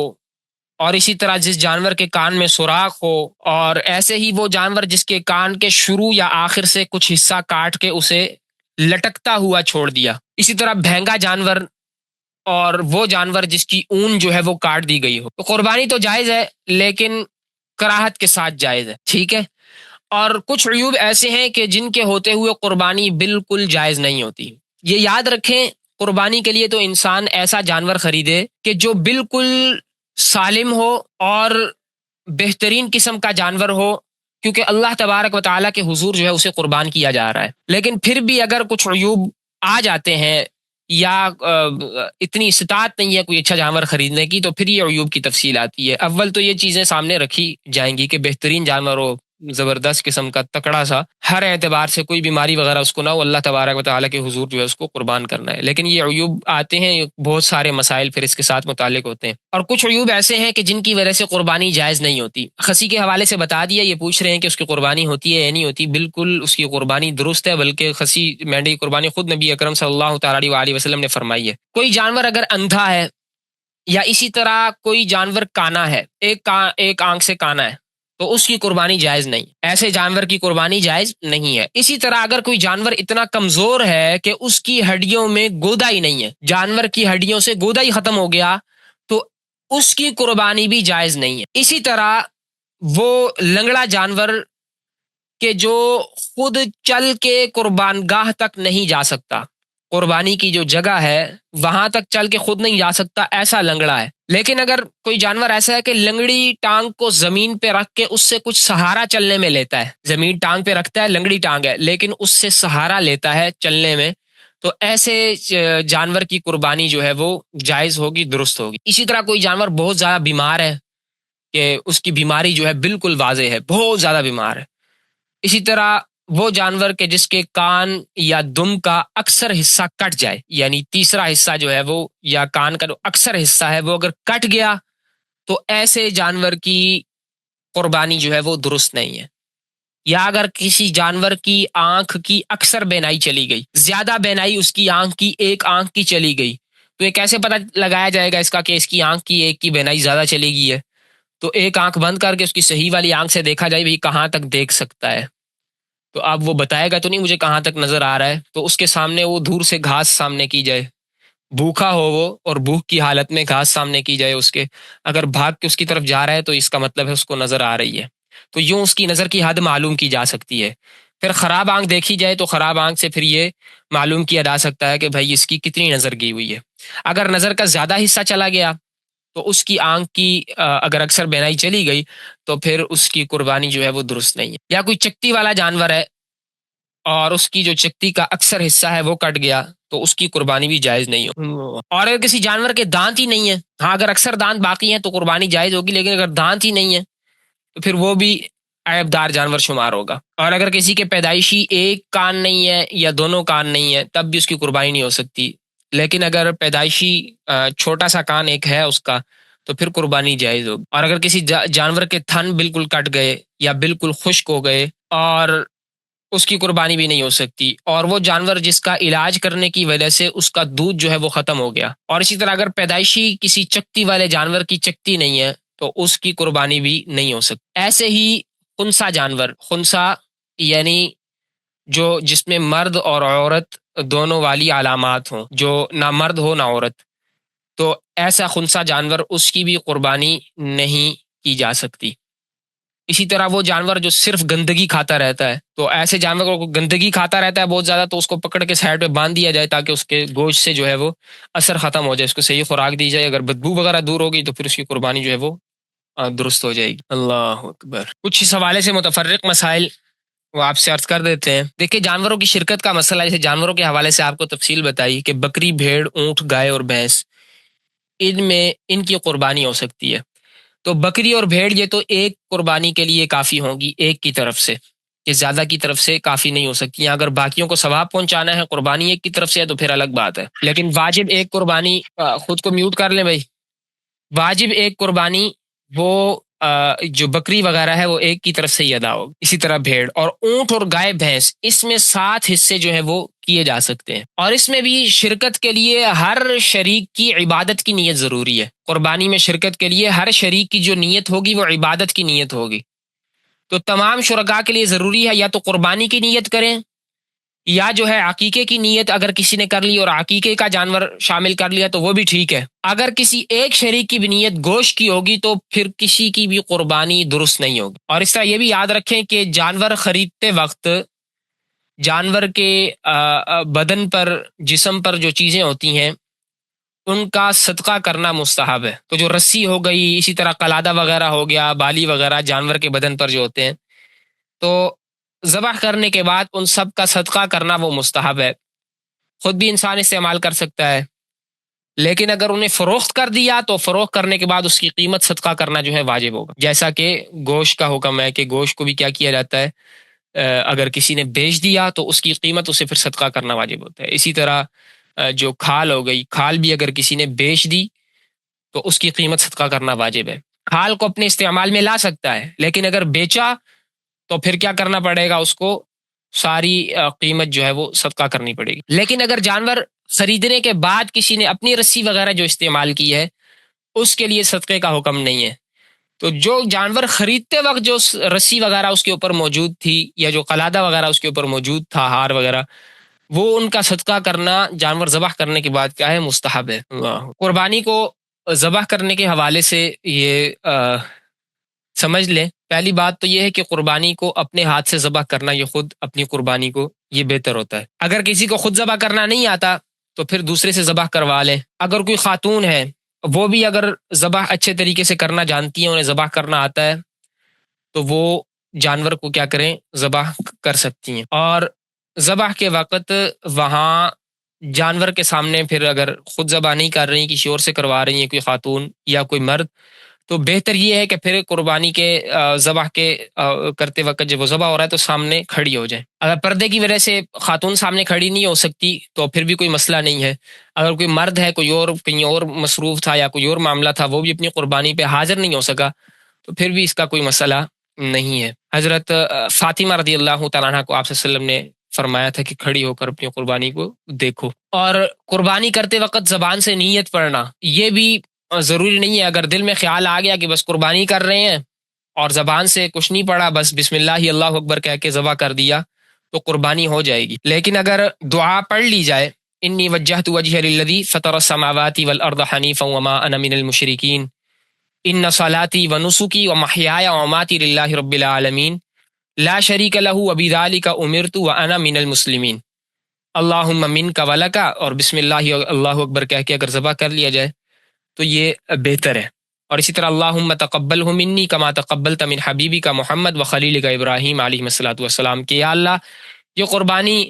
اور اسی طرح جس جانور کے کان میں سوراخ ہو، اور ایسے ہی وہ جانور جس کے کان کے شروع یا آخر سے کچھ حصہ کاٹ کے اسے لٹکتا ہوا چھوڑ دیا، اسی طرح بھینگا جانور، اور وہ جانور جس کی اون جو ہے وہ کاٹ دی گئی ہو، تو قربانی تو جائز ہے لیکن کراہت کے ساتھ جائز ہے، ٹھیک ہے۔ اور کچھ عیوب ایسے ہیں کہ جن کے ہوتے ہوئے قربانی بالکل جائز نہیں ہوتی۔ یہ یاد رکھیں، قربانی کے لیے تو انسان ایسا جانور خریدے کہ جو بالکل سالم ہو اور بہترین قسم کا جانور ہو، کیونکہ اللہ تبارک و تعالیٰ کے حضور جو ہے اسے قربان کیا جا رہا ہے۔ لیکن پھر بھی اگر کچھ عیوب آ جاتے ہیں یا اتنی استطاعت نہیں ہے کوئی اچھا جانور خریدنے کی، تو پھر یہ عیوب کی تفصیل آتی ہے۔ اول تو یہ چیزیں سامنے رکھی جائیں گی کہ بہترین جانور ہو، زبردست قسم کا تکڑا سا، ہر اعتبار سے کوئی بیماری وغیرہ اس کو نہ ہو، اللہ تبارک و تعالیٰ کے حضور جو ہے اس کو قربان کرنا ہے۔ لیکن یہ عیوب آتے ہیں، بہت سارے مسائل پھر اس کے ساتھ متعلق ہوتے ہیں، اور کچھ عیوب ایسے ہیں کہ جن کی وجہ سے قربانی جائز نہیں ہوتی۔ خصی کے حوالے سے بتا دیا، یہ پوچھ رہے ہیں کہ اس کی قربانی ہوتی ہے یا نہیں ہوتی۔ بالکل اس کی قربانی درست ہے، بلکہ خصی مینڈے کی قربانی خود نبی اکرم صلی اللہ تعالیٰ علیہ وسلم نے فرمائی ہے۔ کوئی جانور اگر اندھا ہے یا اسی طرح کوئی جانور کانا ہے، ایک آنکھ سے کانا ہے، تو اس کی قربانی جائز نہیں، ایسے جانور کی قربانی جائز نہیں ہے۔ اسی طرح اگر کوئی جانور اتنا کمزور ہے کہ اس کی ہڈیوں میں گودا ہی نہیں ہے، جانور کی ہڈیوں سے گودا ہی ختم ہو گیا، تو اس کی قربانی بھی جائز نہیں ہے۔ اسی طرح وہ لنگڑا جانور کہ جو خود چل کے قربان گاہ تک نہیں جا سکتا، قربانی کی جو جگہ ہے وہاں تک چل کے خود نہیں جا سکتا، ایسا لنگڑا ہے۔ لیکن اگر کوئی جانور ایسا ہے کہ لنگڑی ٹانگ کو زمین پہ رکھ کے اس سے کچھ سہارا چلنے میں لیتا ہے، زمین ٹانگ پہ رکھتا ہے، لنگڑی ٹانگ ہے لیکن اس سے سہارا لیتا ہے چلنے میں، تو ایسے جانور کی قربانی جو ہے وہ جائز ہوگی، درست ہوگی۔ اسی طرح کوئی جانور بہت زیادہ بیمار ہے کہ اس کی بیماری جو ہے بالکل واضح ہے، بہت زیادہ بیمار ہے، اسی طرح وہ جانور کے جس کے کان یا دم کا اکثر حصہ کٹ جائے، یعنی تیسرا حصہ جو ہے وہ، یا کان کا جو اکثر حصہ ہے وہ اگر کٹ گیا، تو ایسے جانور کی قربانی جو ہے وہ درست نہیں ہے۔ یا اگر کسی جانور کی آنکھ کی اکثر بینائی چلی گئی، زیادہ بینائی اس کی آنکھ کی، ایک آنکھ کی چلی گئی، تو یہ کیسے پتہ لگایا جائے گا اس کا کہ اس کی آنکھ کی ایک کی بینائی زیادہ چلی گئی ہے؟ تو ایک آنکھ بند کر کے اس کی صحیح والی آنکھ سے دیکھا جائے بھئی کہاں تک دیکھ سکتا ہے، تو اب وہ بتائے گا تو نہیں مجھے کہاں تک نظر آ رہا ہے، تو اس کے سامنے وہ دور سے گھاس سامنے کی جائے، بھوکا ہو وہ اور بھوک کی حالت میں گھاس سامنے کی جائے اس کے، اگر بھاگ کے اس کی طرف جا رہا ہے تو اس کا مطلب ہے اس کو نظر آ رہی ہے، تو یوں اس کی نظر کی حد معلوم کی جا سکتی ہے۔ پھر خراب آنکھ دیکھی جائے تو خراب آنکھ سے پھر یہ معلوم کیا جا سکتا ہے کہ بھائی اس کی کتنی نظر گئی ہوئی ہے۔ اگر نظر کا زیادہ حصہ چلا گیا تو اس کی آنکھ کی اگر اکثر بینائی چلی گئی تو پھر اس کی قربانی جو ہے وہ درست نہیں ہے۔ یا کوئی چکتی والا جانور ہے اور اس کی جو چکتی کا اکثر حصہ ہے وہ کٹ گیا، تو اس کی قربانی بھی جائز نہیں ہو۔ اور اگر کسی جانور کے دانت ہی نہیں ہے، ہاں اگر اکثر دانت باقی ہیں تو قربانی جائز ہوگی، لیکن اگر دانت ہی نہیں ہے تو پھر وہ بھی عیب دار جانور شمار ہوگا۔ اور اگر کسی کے پیدائشی ایک کان نہیں ہے یا دونوں کان نہیں ہے تب بھی اس کی قربانی نہیں ہو سکتی، لیکن اگر پیدائشی چھوٹا سا کان ایک ہے اس کا تو پھر قربانی جائز ہوگی۔ اور اگر کسی جانور کے تھن بالکل کٹ گئے یا بالکل خشک ہو گئے اور اس کی قربانی بھی نہیں ہو سکتی، اور وہ جانور جس کا علاج کرنے کی وجہ سے اس کا دودھ جو ہے وہ ختم ہو گیا، اور اسی طرح اگر پیدائشی کسی چکتی والے جانور کی چکتی نہیں ہے تو اس کی قربانی بھی نہیں ہو سکتی۔ ایسے ہی خنثی جانور، خنثی یعنی جو جس میں مرد اور عورت دونوں والی علامات ہوں، جو نہ مرد ہو نہ عورت، تو ایسا خنثی جانور اس کی بھی قربانی نہیں کی جا سکتی۔ اسی طرح وہ جانور جو صرف گندگی کھاتا رہتا ہے، تو ایسے جانور کو گندگی کھاتا رہتا ہے بہت زیادہ، تو اس کو پکڑ کے سائڈ پہ باندھ دیا جائے تاکہ اس کے گوشت سے جو ہے وہ اثر ختم ہو جائے، اس کو صحیح خوراک دی جائے، اگر بدبو وغیرہ دور ہوگی تو پھر اس کی قربانی جو ہے وہ درست ہو جائے گی۔ اللہ اکبر۔ کچھ اس حوالے سے متفرق مسائل وہ آپ سے عرض کر دیتے ہیں۔ دیکھیں جانوروں کی شرکت کا مسئلہ، جیسے جانوروں کے حوالے سے آپ کو تفصیل بتائی کہ بکری، بھیڑ، اونٹ، گائے اور بھینس، ان میں ان کی قربانی ہو سکتی ہے۔ تو بکری اور بھیڑ یہ تو ایک قربانی کے لیے کافی ہوں گی، ایک کی طرف سے، یہ زیادہ کی طرف سے کافی نہیں ہو سکتی ہیں۔ اگر باقیوں کو ثواب پہنچانا ہے، قربانی ایک کی طرف سے ہے تو پھر الگ بات ہے، لیکن واجب ایک قربانی، خود کو میوٹ کر لیں بھائی، واجب ایک قربانی وہ جو بکری وغیرہ ہے وہ ایک کی طرف سے ہی ادا ہوگی۔ اسی طرح بھیڑ اور اونٹ اور گائے بھینس، اس میں 7 حصے جو ہیں وہ کیے جا سکتے ہیں، اور اس میں بھی شرکت کے لیے ہر شریک کی عبادت کی نیت ضروری ہے۔ قربانی میں شرکت کے لیے ہر شریک کی جو نیت ہوگی وہ عبادت کی نیت ہوگی۔ تو تمام شرکاء کے لیے ضروری ہے یا تو قربانی کی نیت کریں، یا جو ہے عقیقے کی نیت اگر کسی نے کر لی اور عقیقے کا جانور شامل کر لیا تو وہ بھی ٹھیک ہے۔ اگر کسی ایک شریک کی بھی نیت گوشت کی ہوگی تو پھر کسی کی بھی قربانی درست نہیں ہوگی۔ اور اس طرح یہ بھی یاد رکھیں کہ جانور خریدتے وقت جانور کے بدن پر، جسم پر جو چیزیں ہوتی ہیں ان کا صدقہ کرنا مستحب ہے۔ تو جو رسی ہو گئی، اسی طرح قلادہ وغیرہ ہو گیا، بالی وغیرہ جانور کے بدن پر جو ہوتے ہیں، تو ذبح کرنے کے بعد ان سب کا صدقہ کرنا وہ مستحب ہے۔ خود بھی انسان استعمال کر سکتا ہے، لیکن اگر انہیں فروخت کر دیا تو فروخت کرنے کے بعد اس کی قیمت صدقہ کرنا جو ہے واجب ہوگا، جیسا کہ گوشت کا حکم ہے کہ گوشت کو بھی کیا کیا جاتا ہے، اگر کسی نے بیچ دیا تو اس کی قیمت اسے پھر صدقہ کرنا واجب ہوتا ہے۔ اسی طرح جو کھال ہو گئی، کھال بھی اگر کسی نے بیچ دی تو اس کی قیمت صدقہ کرنا واجب ہے۔ کھال کو اپنے استعمال میں لا سکتا ہے، لیکن اگر بیچا تو پھر کیا کرنا پڑے گا، اس کو ساری قیمت جو ہے وہ صدقہ کرنی پڑے گی۔ لیکن اگر جانور خریدنے کے بعد کسی نے اپنی رسی وغیرہ جو استعمال کی ہے اس کے لیے صدقے کا حکم نہیں ہے۔ تو جو جانور خریدتے وقت جو رسی وغیرہ اس کے اوپر موجود تھی یا جو قلادہ وغیرہ اس کے اوپر موجود تھا، ہار وغیرہ، وہ ان کا صدقہ کرنا جانور ذبح کرنے کے بعد کیا ہے، مستحب ہے۔ قربانی کو ذبح کرنے کے حوالے سے یہ سمجھ لیں، پہلی بات تو یہ ہے کہ قربانی کو اپنے ہاتھ سے ذبح کرنا، یہ خود اپنی قربانی کو یہ بہتر ہوتا ہے۔ اگر کسی کو خود ذبح کرنا نہیں آتا تو پھر دوسرے سے ذبح کروا لیں۔ اگر کوئی خاتون ہے وہ بھی اگر ذبح اچھے طریقے سے کرنا جانتی ہیں، انہیں ذبح کرنا آتا ہے، تو وہ جانور کو کیا کریں، ذبح کر سکتی ہیں۔ اور ذبح کے وقت وہاں جانور کے سامنے پھر اگر خود ذبح نہیں کر رہی، کسی اور سے کروا رہی ہیں، کوئی خاتون یا کوئی مرد، تو بہتر یہ ہے کہ پھر قربانی کے ذبح کے کرتے وقت جب وہ ذبح ہو رہا ہے تو سامنے کھڑی ہو جائے۔ اگر پردے کی وجہ سے خاتون سامنے کھڑی نہیں ہو سکتی تو پھر بھی کوئی مسئلہ نہیں ہے۔ اگر کوئی مرد ہے، کوئی اور کہیں اور مصروف تھا یا کوئی اور معاملہ تھا، وہ بھی اپنی قربانی پہ حاضر نہیں ہو سکا، تو پھر بھی اس کا کوئی مسئلہ نہیں ہے۔ حضرت فاطمہ رضی اللہ تعالیٰ عنہ کو آپ صلی اللہ علیہ وسلم نے فرمایا تھا کہ کھڑی ہو کر اپنی قربانی کو دیکھو۔ اور قربانی کرتے وقت زبان سے نیت پڑھنا یہ بھی ضروری نہیں ہے۔ اگر دل میں خیال آ گیا کہ بس قربانی کر رہے ہیں اور زبان سے کچھ نہیں پڑھا، بس بسم اللہ اللہ اکبر کہہ کے ذبح کر دیا، تو قربانی ہو جائے گی۔ لیکن اگر دعا پڑھ لی جائے، انی وجہت وجہ للذی فطر السماوات والارض حنیفا وما انا من المشرکین ان صلاتی ونسکی ومحیای ومماتی للہ رب العالمین لا شریک لہ وبذالک امرت وانا من المسلمین اللہم منک ولک، اور بسم اللہ اللہ اکبر کہہ کے اگر ذبح کر لیا جائے تو یہ بہتر ہے۔ اور اسی طرح اللہم تقبلہ منی کما تقبلت من حبیبک محمد وخلیلک ابراہیم علیہ الصلوۃ والسلام، کہ یا اللہ یہ قربانی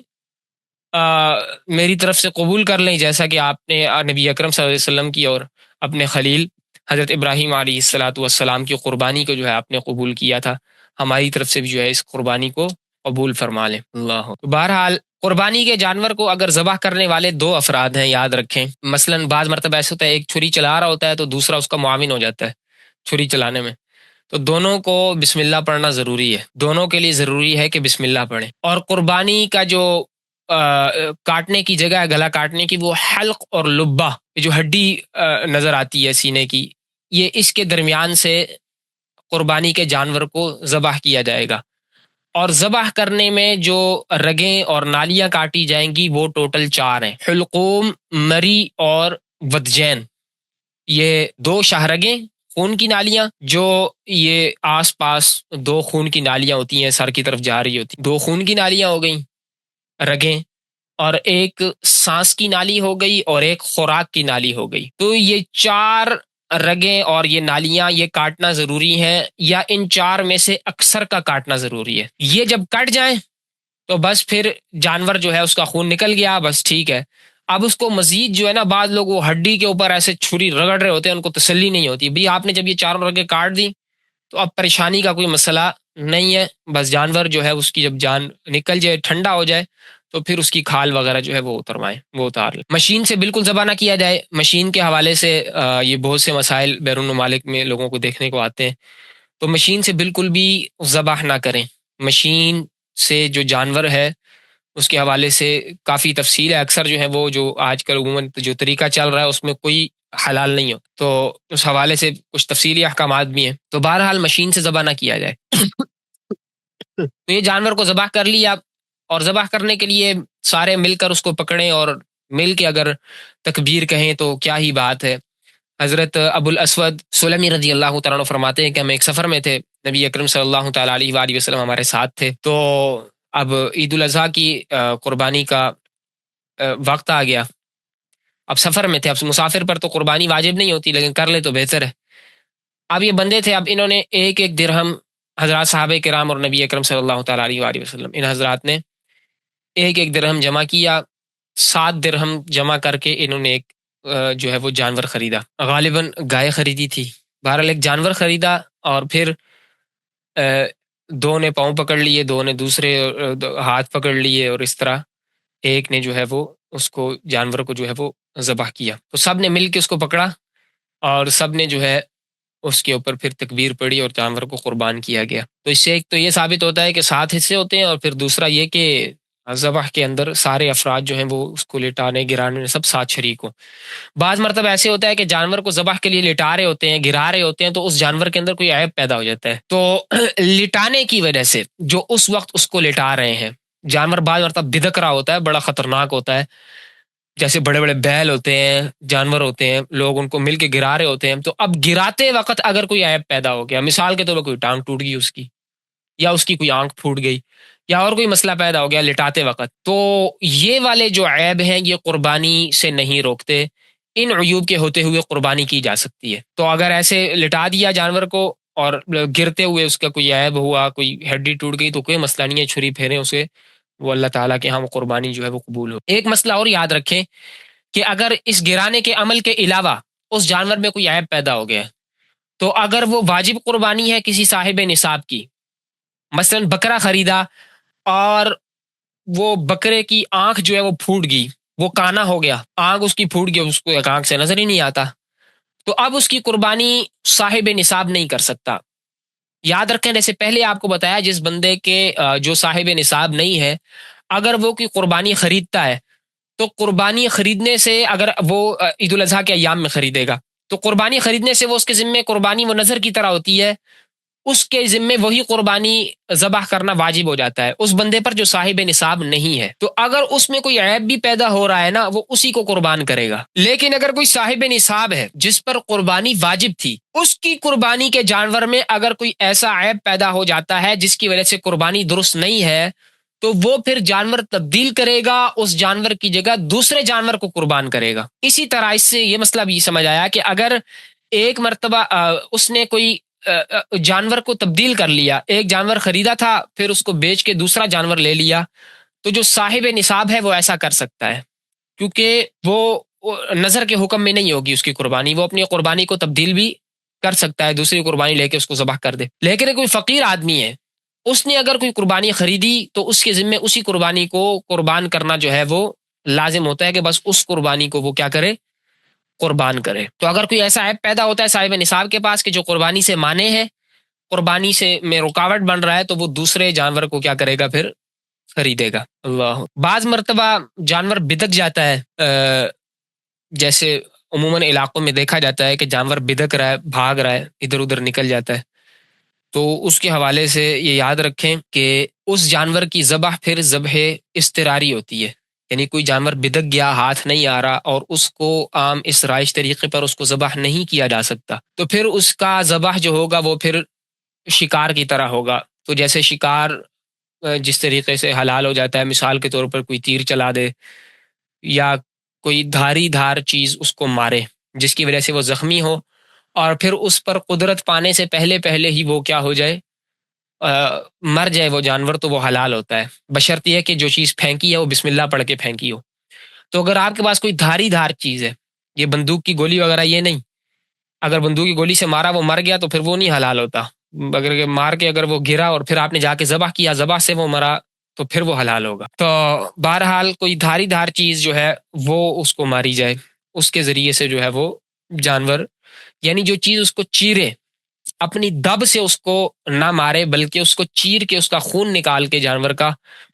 میری طرف سے قبول کر لیں، جیسا کہ آپ نے نبی اکرم صلی اللہ علیہ وسلم کی اور اپنے خلیل حضرت ابراہیم علیہ الصلوۃ والسلام کی قربانی کو جو ہے آپ نے قبول کیا تھا، ہماری طرف سے بھی جو ہے اس قربانی کو قبول فرما لیں۔ اللہ۔ بہرحال قربانی کے جانور کو اگر ذبح کرنے والے 2 افراد ہیں، یاد رکھیں، مثلا بعض مرتبہ ایسا ہوتا ہے ایک چھری چلا رہا ہوتا ہے تو دوسرا اس کا معاون ہو جاتا ہے چھری چلانے میں، تو دونوں کو بسم اللہ پڑھنا ضروری ہے، دونوں کے لیے ضروری ہے کہ بسم اللہ پڑھیں۔ اور قربانی کا جو کاٹنے کی جگہ ہے، گلا کاٹنے کی، وہ حلق اور لبہ، جو ہڈی نظر آتی ہے سینے کی، یہ اس کے درمیان سے قربانی کے جانور کو ذبح کیا جائے گا۔ اور ذبح کرنے میں جو رگیں اور نالیاں کاٹی جائیں گی وہ ٹوٹل 4 ہیں، حلقوم، مری اور ودجین، یہ 2 شاہرگیں خون کی نالیاں، جو یہ آس پاس 2 خون کی نالیاں ہوتی ہیں، سر کی طرف جا رہی ہوتی، 2 خون کی نالیاں ہو گئیں رگیں، اور ایک سانس کی نالی ہو گئی اور ایک خوراک کی نالی ہو گئی۔ تو یہ 4 رگیں اور یہ نالیاں یہ کاٹنا ضروری ہے یا ان چار میں سے اکثر کا کاٹنا ضروری ہے؟ یہ جب کٹ جائیں تو بس پھر جانور جو ہے اس کا خون نکل گیا، بس ٹھیک ہے۔ اب اس کو مزید جو ہے نا، بعض لوگ وہ ہڈی کے اوپر ایسے چھری رگڑ رہے ہوتے ہیں، ان کو تسلی نہیں ہوتی بھئی آپ نے جب یہ چاروں رگیں کاٹ دی تو اب پریشانی کا کوئی مسئلہ نہیں ہے، بس جانور جو ہے اس کی جب جان نکل جائے، ٹھنڈا ہو جائے، تو پھر اس کی کھال وغیرہ جو ہے وہ اتروائیں، وہ اتار لیں۔ مشین سے بالکل ذبح نہ کیا جائے۔ مشین کے حوالے سے یہ بہت سے مسائل بیرون ممالک میں لوگوں کو دیکھنے کو آتے ہیں، تو مشین سے بالکل بھی ذبح نہ کریں۔ مشین سے جو جانور ہے اس کے حوالے سے کافی تفصیل ہے، اکثر جو ہے وہ جو آج کل عموماً جو طریقہ چل رہا ہے اس میں کوئی حلال نہیں ہو، تو اس حوالے سے کچھ تفصیلی احکامات بھی ہیں، تو بہرحال مشین سے ذبح نہ کیا جائے۔ تو یہ جانور کو ذبح کر لیا، اور ذبح کرنے کے لیے سارے مل کر اس کو پکڑیں اور مل کے اگر تکبیر کہیں تو کیا ہی بات ہے۔ حضرت ابو الاسود سلمی رضی اللہ تعالیٰ عنہ فرماتے ہیں کہ ہم ایک سفر میں تھے، نبی اکرم صلی اللہ تعالیٰ علیہ وآلہ وسلم ہمارے ساتھ تھے، تو اب عید الاضحیٰ کی قربانی کا وقت آ گیا۔ اب سفر میں تھے، اب مسافر پر تو قربانی واجب نہیں ہوتی لیکن کر لے تو بہتر ہے۔ اب یہ بندے تھے، اب انہوں نے ایک ایک درہم، حضرات صحابہ کرام اور نبی اکرم صلی اللہ تعالیٰ علیہ وآلہ وسلم، ان حضرات نے ایک ایک درہم جمع کیا، 7 درہم جمع کر کے انہوں نے ایک جو ہے وہ جانور خریدا، غالباً گائے خریدی تھی، بہرحال ایک جانور خریدا، اور پھر دو نے پاؤں پکڑ لیے، دو نے دوسرے ہاتھ پکڑ لیے، اور اس طرح ایک نے جو ہے وہ اس کو جانور کو جو ہے وہ ذبح کیا، تو سب نے مل کے اس کو پکڑا اور سب نے جو ہے اس کے اوپر پھر تکبیر پڑھی اور جانور کو قربان کیا گیا۔ تو اس سے ایک تو یہ ثابت ہوتا ہے کہ 7 حصے ہوتے ہیں، اور پھر دوسرا یہ کہ ذبح کے اندر سارے افراد جو ہیں وہ اس کو لٹانے گرانے میں سب ساتھ شریک ہوں۔ بعض مرتبہ ایسے ہوتا ہے کہ جانور کو ذبح کے لیے لٹا رہے ہوتے ہیں، گرا رہے ہوتے ہیں، تو اس جانور کے اندر کوئی عیب پیدا ہو جاتا ہے، تو لٹانے کی وجہ سے جو اس وقت اس کو لٹا رہے ہیں، جانور بعض مرتبہ بدک رہا ہوتا ہے، بڑا خطرناک ہوتا ہے، جیسے بڑے بڑے بیل ہوتے ہیں، جانور ہوتے ہیں، لوگ ان کو مل کے گرا رہے ہوتے ہیں، تو اب گراتے وقت اگر کوئی عیب پیدا ہو گیا، مثال کے طور پر کوئی ٹانگ ٹوٹ گئی اس کی، یا اس کی کوئی آنکھ پھوٹ گئی، یا اور کوئی مسئلہ پیدا ہو گیا لٹاتے وقت، تو یہ والے جو عیب ہیں یہ قربانی سے نہیں روکتے، ان عیوب کے ہوتے ہوئے قربانی کی جا سکتی ہے۔ تو اگر ایسے لٹا دیا جانور کو اور گرتے ہوئے اس کا کوئی عیب ہوا، کوئی ہڈی ٹوٹ گئی، تو کوئی مسئلہ نہیں ہے، چھری پھیریں اسے، وہ اللہ تعالیٰ کے ہاں وہ قربانی جو ہے وہ قبول ہو۔ ایک مسئلہ اور یاد رکھیں کہ اگر اس گرانے کے عمل کے علاوہ اس جانور میں کوئی عیب پیدا ہو گیا، تو اگر وہ واجب قربانی ہے کسی صاحب نصاب کی، مثلا بکرا خریدا اور وہ بکرے کی آنکھ جو ہے وہ پھوٹ گئی، وہ کانا ہو گیا، آنکھ اس کی پھوٹ گئی، اس کو ایک آنکھ سے نظر ہی نہیں آتا، تو اب اس کی قربانی صاحب نصاب نہیں کر سکتا۔ یاد رکھیں جیسے پہلے آپ کو بتایا، جس بندے کے جو صاحب نصاب نہیں ہے، اگر وہ کوئی قربانی خریدتا ہے تو قربانی خریدنے سے، اگر وہ عید الاضحیٰ کے ایام میں خریدے گا تو قربانی خریدنے سے وہ اس کے ذمے قربانی وہ نظر کی طرح ہوتی ہے، اس کے ذمے وہی قربانی ذبح کرنا واجب ہو جاتا ہے اس بندے پر جو صاحب نصاب نہیں ہے۔ تو اگر اس میں کوئی عیب بھی پیدا ہو رہا ہے نا، وہ اسی کو قربان کرے گا، لیکن اگر کوئی صاحب نصاب ہے جس پر قربانی واجب تھی، اس کی قربانی کے جانور میں اگر کوئی ایسا عیب پیدا ہو جاتا ہے جس کی وجہ سے قربانی درست نہیں ہے، تو وہ پھر جانور تبدیل کرے گا، اس جانور کی جگہ دوسرے جانور کو قربان کرے گا۔ اسی طرح اس سے یہ مسئلہ بھی سمجھ آیا کہ اگر ایک مرتبہ اس نے کوئی جانور کو تبدیل کر لیا، ایک جانور خریدا تھا پھر اس کو بیچ کے دوسرا جانور لے لیا، تو جو صاحب نصاب ہے وہ ایسا کر سکتا ہے، کیونکہ وہ نظر کے حکم میں نہیں ہوگی اس کی قربانی، وہ اپنی قربانی کو تبدیل بھی کر سکتا ہے، دوسری قربانی لے کے اس کو ذبح کر دے۔ لیکن کوئی فقیر آدمی ہے، اس نے اگر کوئی قربانی خریدی تو اس کے ذمے اسی قربانی کو قربان کرنا جو ہے وہ لازم ہوتا ہے کہ بس اس قربانی کو وہ کیا کرے، قربان کرے۔ تو اگر کوئی ایسا عیب پیدا ہوتا ہے صاحب نصاب کے پاس کہ جو قربانی سے مانے ہے، قربانی سے میں رکاوٹ بن رہا ہے، تو وہ دوسرے جانور کو کیا کرے گا، پھر خریدے گا۔ اللہ، بعض مرتبہ جانور بدک جاتا ہے، جیسے عموماً علاقوں میں دیکھا جاتا ہے کہ جانور بدک رہا ہے، بھاگ رہا ہے، ادھر ادھر نکل جاتا ہے، تو اس کے حوالے سے یہ یاد رکھیں کہ اس جانور کی ذبح پھر ذبح اضطراری ہوتی ہے، یعنی کوئی جانور بدک گیا، ہاتھ نہیں آ رہا، اور اس کو عام اس رائج طریقے پر اس کو ذبح نہیں کیا جا سکتا، تو پھر اس کا ذبح جو ہوگا وہ پھر شکار کی طرح ہوگا۔ تو جیسے شکار جس طریقے سے حلال ہو جاتا ہے، مثال کے طور پر کوئی تیر چلا دے یا کوئی دھاری دھار چیز اس کو مارے جس کی وجہ سے وہ زخمی ہو اور پھر اس پر قدرت پانے سے پہلے پہلے ہی وہ کیا ہو جائے، مر جائے وہ جانور، تو وہ حلال ہوتا ہے، بشرط یہ ہے کہ جو چیز پھینکی ہے وہ بسم اللہ پڑھ کے پھینکی ہو۔ تو اگر آپ کے پاس کوئی دھاری دھار چیز ہے، یہ بندوق کی گولی وغیرہ یہ نہیں، اگر بندوق کی گولی سے مارا وہ مر گیا تو پھر وہ نہیں حلال ہوتا، اگر مار کے اگر وہ گرا اور پھر آپ نے جا کے ذبح کیا، ذبح سے وہ مرا تو پھر وہ حلال ہوگا۔ تو بہرحال کوئی دھاری دھار چیز جو ہے وہ اس کو ماری جائے، اس کے ذریعے سے جو ہے وہ جانور، یعنی جو چیز اس کو چیرے، اپنی دب سے اس کو نہ مارے بلکہ اس کو چیر کے اس کا خون نکال کے جانور کا،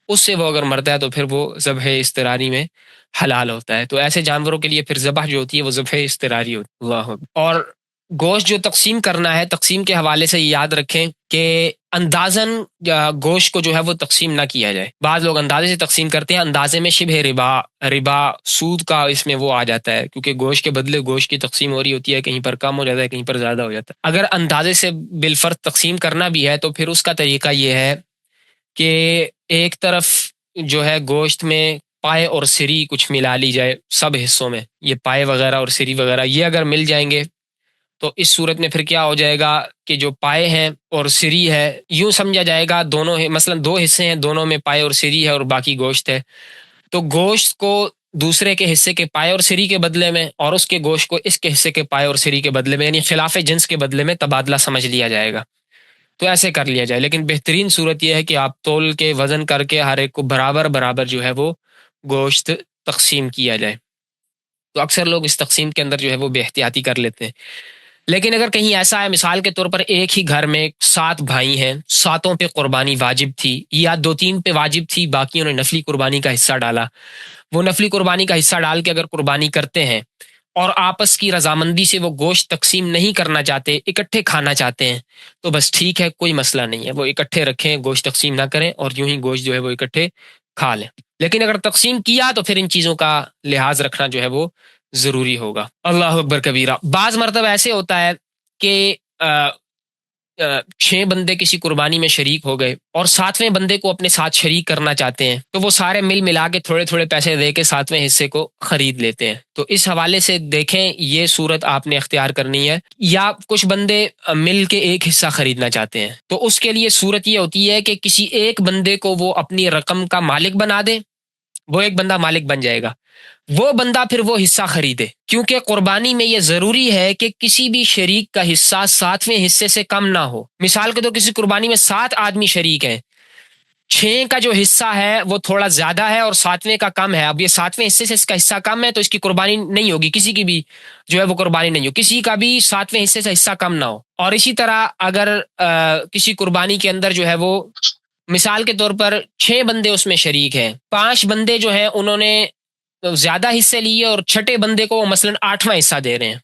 اس سے وہ اگر مرتا ہے تو پھر وہ ذبح اضطراری میں حلال ہوتا ہے۔ تو ایسے جانوروں کے لیے پھر ذبح جو ہوتی ہے وہ ذبح اضطراری ہوتی ہے۔ اللہ اکبر۔ اور گوشت جو تقسیم کرنا ہے، تقسیم کے حوالے سے یہ یاد رکھیں کہ اندازاً گوشت کو جو ہے وہ تقسیم نہ کیا جائے۔ بعض لوگ اندازے سے تقسیم کرتے ہیں، اندازے میں شبہ ربا سود کا اس میں وہ آ جاتا ہے، کیونکہ گوشت کے بدلے گوشت کی تقسیم ہو رہی ہوتی ہے، کہیں پر کم ہو جاتا ہے، کہیں پر زیادہ ہو جاتا ہے۔ اگر اندازے سے بالفرض تقسیم کرنا بھی ہے تو پھر اس کا طریقہ یہ ہے کہ ایک طرف جو ہے گوشت میں پائے اور سری کچھ ملا لی جائے، سب حصوں میں یہ پائے وغیرہ اور سری وغیرہ یہ اگر مل جائیں گے تو اس صورت میں پھر کیا ہو جائے گا کہ جو پائے ہیں اور سری ہے، یوں سمجھا جائے گا دونوں مثلا دو حصے ہیں، دونوں میں پائے اور سری ہے اور باقی گوشت ہے، تو گوشت کو دوسرے کے حصے کے پائے اور سری کے بدلے میں اور اس کے گوشت کو اس کے حصے کے پائے اور سری کے بدلے میں، یعنی خلاف جنس کے بدلے میں تبادلہ سمجھ لیا جائے گا، تو ایسے کر لیا جائے۔ لیکن بہترین صورت یہ ہے کہ آپ تول کے وزن کر کے ہر ایک کو برابر برابر جو ہے وہ گوشت تقسیم کیا جائے۔ تو اکثر لوگ اس تقسیم کے اندر جو ہے وہ بے احتیاطی کر لیتے ہیں۔ لیکن اگر کہیں ایسا ہے، مثال کے طور پر ایک ہی گھر میں 7 بھائی ہیں، 7 پہ قربانی واجب تھی، یا 2-3 پہ واجب تھی، باقیوں نے نفلی قربانی کا حصہ ڈالا، وہ نفلی قربانی کا حصہ ڈال کے اگر قربانی کرتے ہیں اور آپس کی رضامندی سے وہ گوشت تقسیم نہیں کرنا چاہتے، اکٹھے کھانا چاہتے ہیں، تو بس ٹھیک ہے، کوئی مسئلہ نہیں ہے، وہ اکٹھے رکھیں، گوشت تقسیم نہ کریں اور یوں ہی گوشت جو ہے وہ اکٹھے کھا لیں۔ لیکن اگر تقسیم کیا تو پھر ان چیزوں کا لحاظ رکھنا جو ہے وہ ضروری ہوگا۔ اللہ اکبر کبیرہ۔ بعض مرتبہ ایسے ہوتا ہے کہ 6 بندے کسی قربانی میں شریک ہو گئے اور 7ویں بندے کو اپنے ساتھ شریک کرنا چاہتے ہیں، تو وہ سارے مل ملا کے تھوڑے تھوڑے پیسے دے کے 7ویں حصے کو خرید لیتے ہیں۔ تو اس حوالے سے دیکھیں یہ صورت آپ نے اختیار کرنی ہے، یا کچھ بندے مل کے ایک حصہ خریدنا چاہتے ہیں، تو اس کے لیے صورت یہ ہوتی ہے کہ کسی ایک بندے کو وہ اپنی رقم کا مالک بنا دے، وہ ایک بندہ مالک بن جائے گا، وہ بندہ پھر وہ حصہ خریدے، کیونکہ قربانی میں یہ ضروری ہے کہ کسی بھی شریک کا حصہ 7ویں حصے سے کم نہ ہو۔ مثال کے طور کسی قربانی میں 7 آدمی شریک ہیں، 6 کا جو حصہ ہے وہ تھوڑا زیادہ ہے اور 7ویں کا کم ہے، اب یہ 7ویں حصے سے اس کا حصہ کم ہے تو اس کی قربانی نہیں ہوگی، کسی کی بھی جو ہے وہ قربانی نہیں ہو، کسی کا بھی 7ویں حصے سے حصہ کم نہ ہو۔ اور اسی طرح اگر کسی قربانی کے اندر جو ہے وہ مثال کے طور پر 6 بندے اس میں شریک ہیں، 5 بندے جو ہیں انہوں نے زیادہ حصے لیے اور چھٹے بندے کو مثلا 8واں حصہ دے رہے ہیں،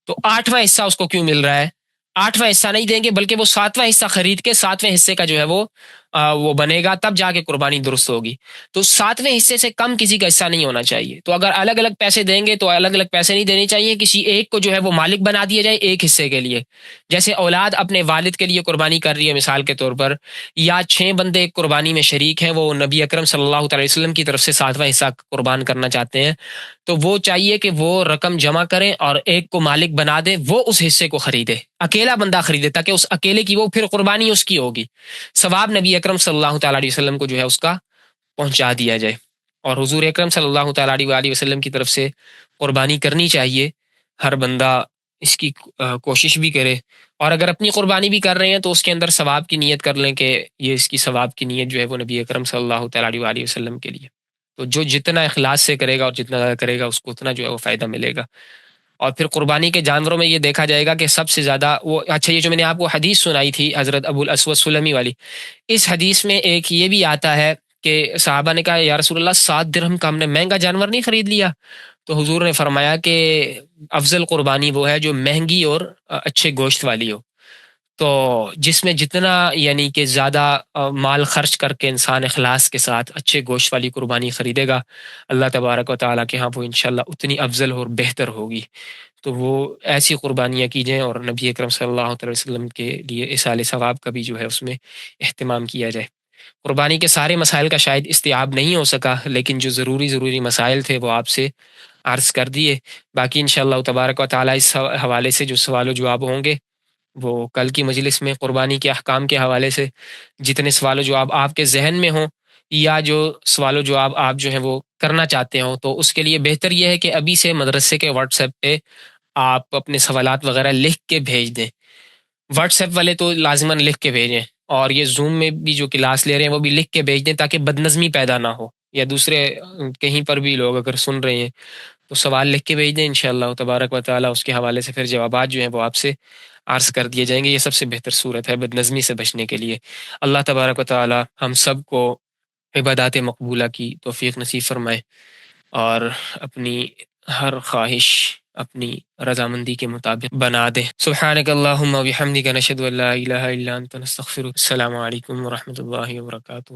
تو 8واں حصہ اس کو کیوں مل رہا ہے؟ 8واں حصہ نہیں دیں گے بلکہ وہ 7واں حصہ خرید کے 7ویں حصے کا جو ہے وہ بنے گا، تب جا کے قربانی درست ہوگی۔ تو 7ویں حصے سے کم کسی کا حصہ نہیں ہونا چاہیے۔ تو اگر الگ الگ پیسے دیں گے تو الگ الگ پیسے نہیں دینے چاہیے، کسی ایک کو جو ہے وہ مالک بنا دیا جائے ایک حصے کے لیے۔ جیسے اولاد اپنے والد کے لیے قربانی کر رہی ہے مثال کے طور پر، یا 6 بندے ایک قربانی میں شریک ہیں، وہ نبی اکرم صلی اللہ تعالی وسلم کی طرف سے 7واں حصہ قربان کرنا چاہتے ہیں، تو وہ چاہیے کہ وہ رقم جمع کریں اور ایک کو مالک بنا دے، وہ اس حصے کو خریدے، اکیلا بندہ خریدے، تاکہ اس اکیلے کی وہ پھر قربانی اس کی ہوگی، ثواب نبی اکرم صلی اللہ تعالیٰ علیہ وسلم کو جو ہے اس کا پہنچا دیا جائے۔ اور حضور اکرم صلی اللہ تعالیٰ علیہ وسلم کی طرف سے قربانی کرنی چاہیے، ہر بندہ اس کی کوشش بھی کرے، اور اگر اپنی قربانی بھی کر رہے ہیں تو اس کے اندر ثواب کی نیت کر لیں کہ یہ اس کی ثواب کی نیت جو ہے وہ نبی اکرم صلی اللہ تعالیٰ علیہ وسلم کے لیے، تو جو جتنا اخلاص سے کرے گا اور جتنا زیادہ کرے گا اس کو اتنا جو ہے وہ فائدہ ملے گا۔ اور پھر قربانی کے جانوروں میں یہ دیکھا جائے گا کہ سب سے زیادہ وہ اچھا، یہ جو میں نے آپ کو حدیث سنائی تھی حضرت ابو الاسود سلمی والی، اس حدیث میں ایک یہ بھی آتا ہے کہ صحابہ نے کہا یا رسول اللہ 7 درہم کا ہم نے مہنگا جانور نہیں خرید لیا، تو حضور نے فرمایا کہ افضل قربانی وہ ہے جو مہنگی اور اچھے گوشت والی ہو، تو جس میں جتنا یعنی کہ زیادہ مال خرچ کر کے انسان اخلاص کے ساتھ اچھے گوشت والی قربانی خریدے گا، اللہ تبارک و تعالیٰ کے ہاں وہ انشاءاللہ اتنی افضل اور بہتر ہوگی۔ تو وہ ایسی قربانیاں کی جائیں اور نبی اکرم صلی اللہ علیہ وسلم کے لیے اصال ثواب کا بھی جو ہے اس میں اہتمام کیا جائے۔ قربانی کے سارے مسائل کا شاید استیعاب نہیں ہو سکا، لیکن جو ضروری مسائل تھے وہ آپ سے عرض کر دیے. باقی انشاءاللہ تبارک و تعالیٰ اس حوالے سے جو سوال و جواب ہوں گے وہ کل کی مجلس میں قربانی کے احکام کے حوالے سے جتنے سوال و جواب آپ کے ذہن میں ہوں یا جو سوال و جواب آپ جو ہیں وہ کرنا چاہتے ہوں تو اس کے لیے بہتر یہ ہے کہ ابھی سے مدرسے کے واٹس ایپ پہ آپ اپنے سوالات وغیرہ لکھ کے بھیج دیں. واٹس ایپ والے تو لازماً لکھ کے بھیجیں، اور یہ زوم میں بھی جو کلاس لے رہے ہیں وہ بھی لکھ کے بھیج دیں تاکہ بدنظمی پیدا نہ ہو، یا دوسرے کہیں پر بھی لوگ اگر سن رہے ہیں تو سوال لکھ کے بھیج دیں. انشاءاللہ تبارک و تعالیٰ اس کے حوالے سے پھر جوابات جو ہیں وہ آپ سے عرض کر دیے جائیں گے. یہ سب سے بہتر صورت ہے بدنظمی سے بچنے کے لیے. اللہ تبارک و تعالیٰ ہم سب کو عبادات مقبولہ کی توفیق نصیب فرمائے اور اپنی ہر خواہش اپنی رضامندی کے مطابق بنا دے. سبحانک اللہم و بحمدک نشہد ان لا الہ الا انت نستغفرک. السلام علیکم ورحمۃ اللہ وبرکاتہ.